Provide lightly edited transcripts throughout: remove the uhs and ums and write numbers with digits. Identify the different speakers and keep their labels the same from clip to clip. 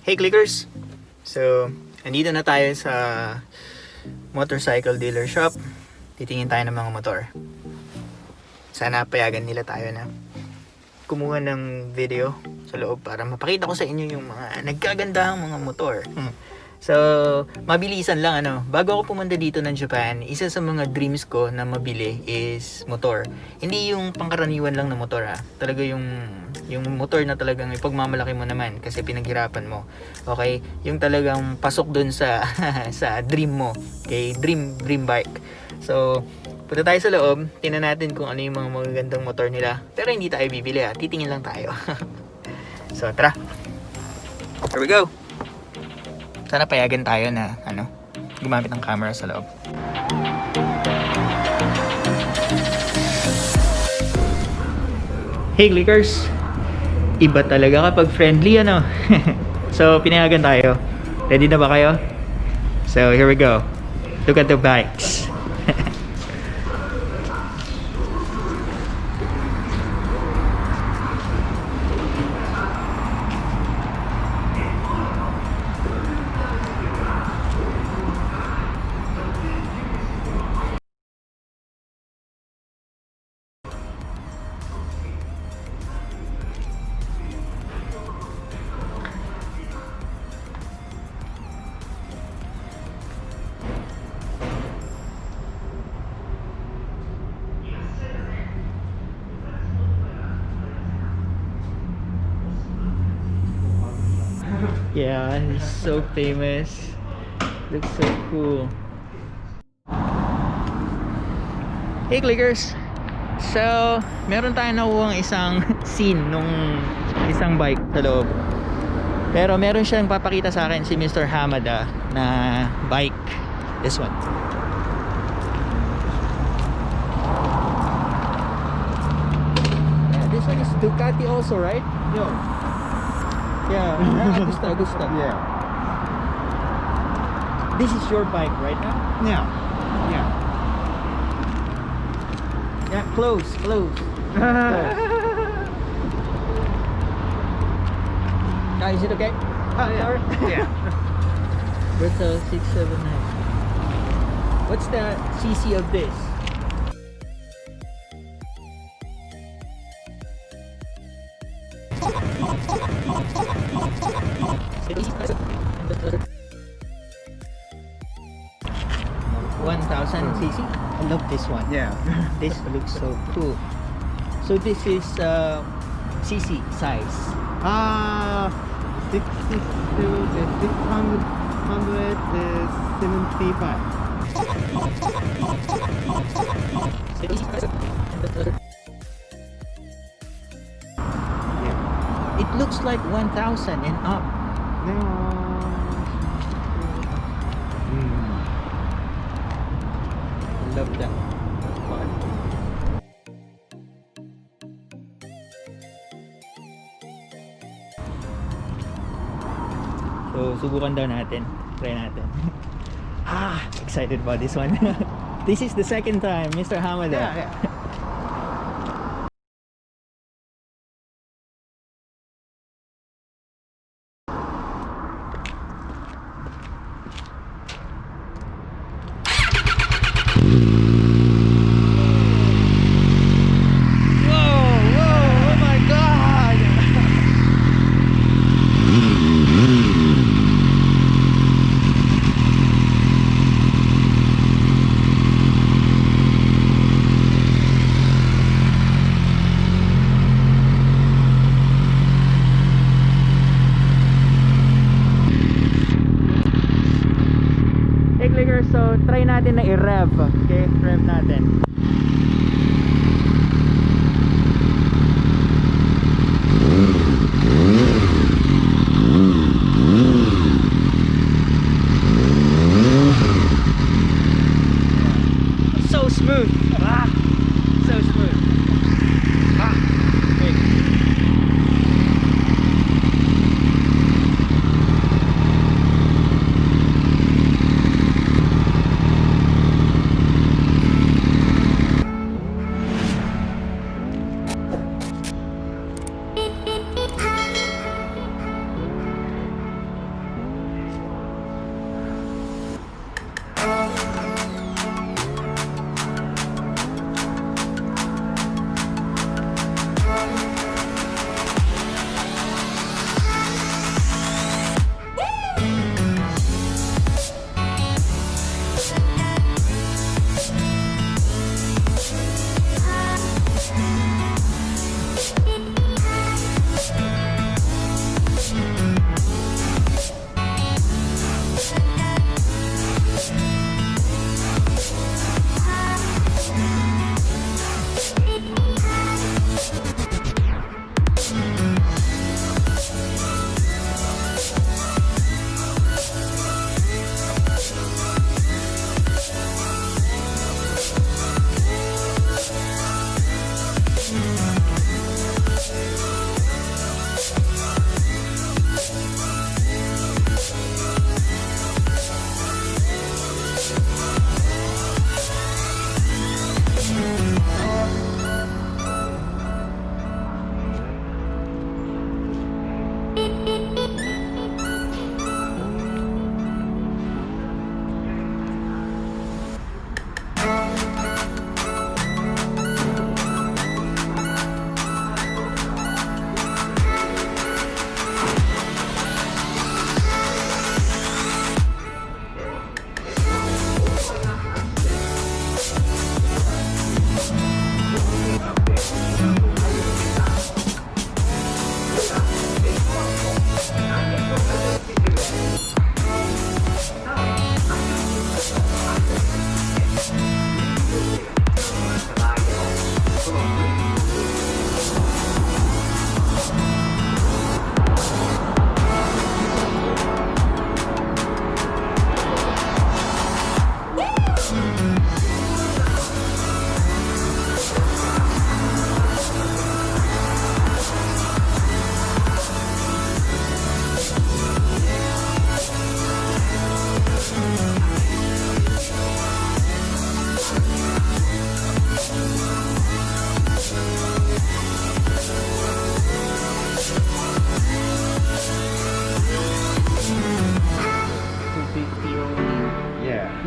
Speaker 1: Hey clickers! So, andito na tayo sa motorcycle dealer shop. Titingin tayo ng mga motor. Sana payagan nila tayo na kumuha ng video sa loob para mapakita ko sa inyo yung mga nagkagandahang mga motor. So, mabilisan lang bago ako pumunta dito ng Japan, isa sa mga dreams ko na mabili is motor. Hindi yung pangkaraniwan lang na motor Talaga yung motor na talagang ipagmamalaki mo naman kasi pinaghirapan mo. Okay? Yung talagang pasok dun sa sa dream mo. Okay? Dream bike. So, punta tayo sa loob, tingnan natin kung ano yung mga magagandang motor nila. Pero hindi tayo bibili titingin lang tayo. So, tara. Here we go. Sana payagan tayo na gumamit ng camera sa loob. Hey clickers! Iba talaga kapag friendly So pinayagan tayo. Ready na ba kayo? So here we go. Look at the bikes. Yeah, he's so famous. Looks so cool. Hey clickers! So, meron tayong nakuhang isang scene nung isang bike sa loob. Pero meron siyang papakita sa akin si Mr. Hamada na bike. This one. Yeah, this one is Ducati also, right?
Speaker 2: No.
Speaker 1: Yeah, Augusta.
Speaker 2: Yeah.
Speaker 1: This is your bike right now?
Speaker 2: Yeah. Yeah.
Speaker 1: Yeah, close. Is it okay?
Speaker 2: Yeah. Yeah.
Speaker 1: Bertha 679. What's the CC of this? $1,000 cc. I love this one.
Speaker 2: Yeah.
Speaker 1: This looks so cool. So this is cc size.
Speaker 2: 600
Speaker 1: It looks like 1,000 and up. I love that. So, subukan daw natin. Try natin. Excited about this one. This is the second time, Mr. Hamada.
Speaker 2: Yeah.
Speaker 1: Oh my God! Hey clicker, so try natin na i-rev. Okay, rev natin. So smooth. So smooth. Okay.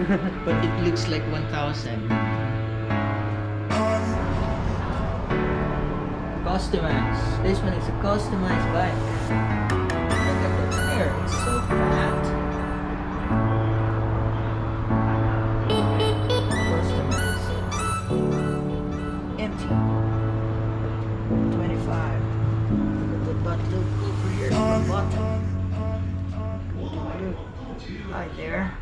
Speaker 1: But it looks like 1,000. Customized. This one is a customized bike. Look at the tire. It's so fat. Customized. Empty. 25. Look at the butt loop over here at the bottom. Look. Right there.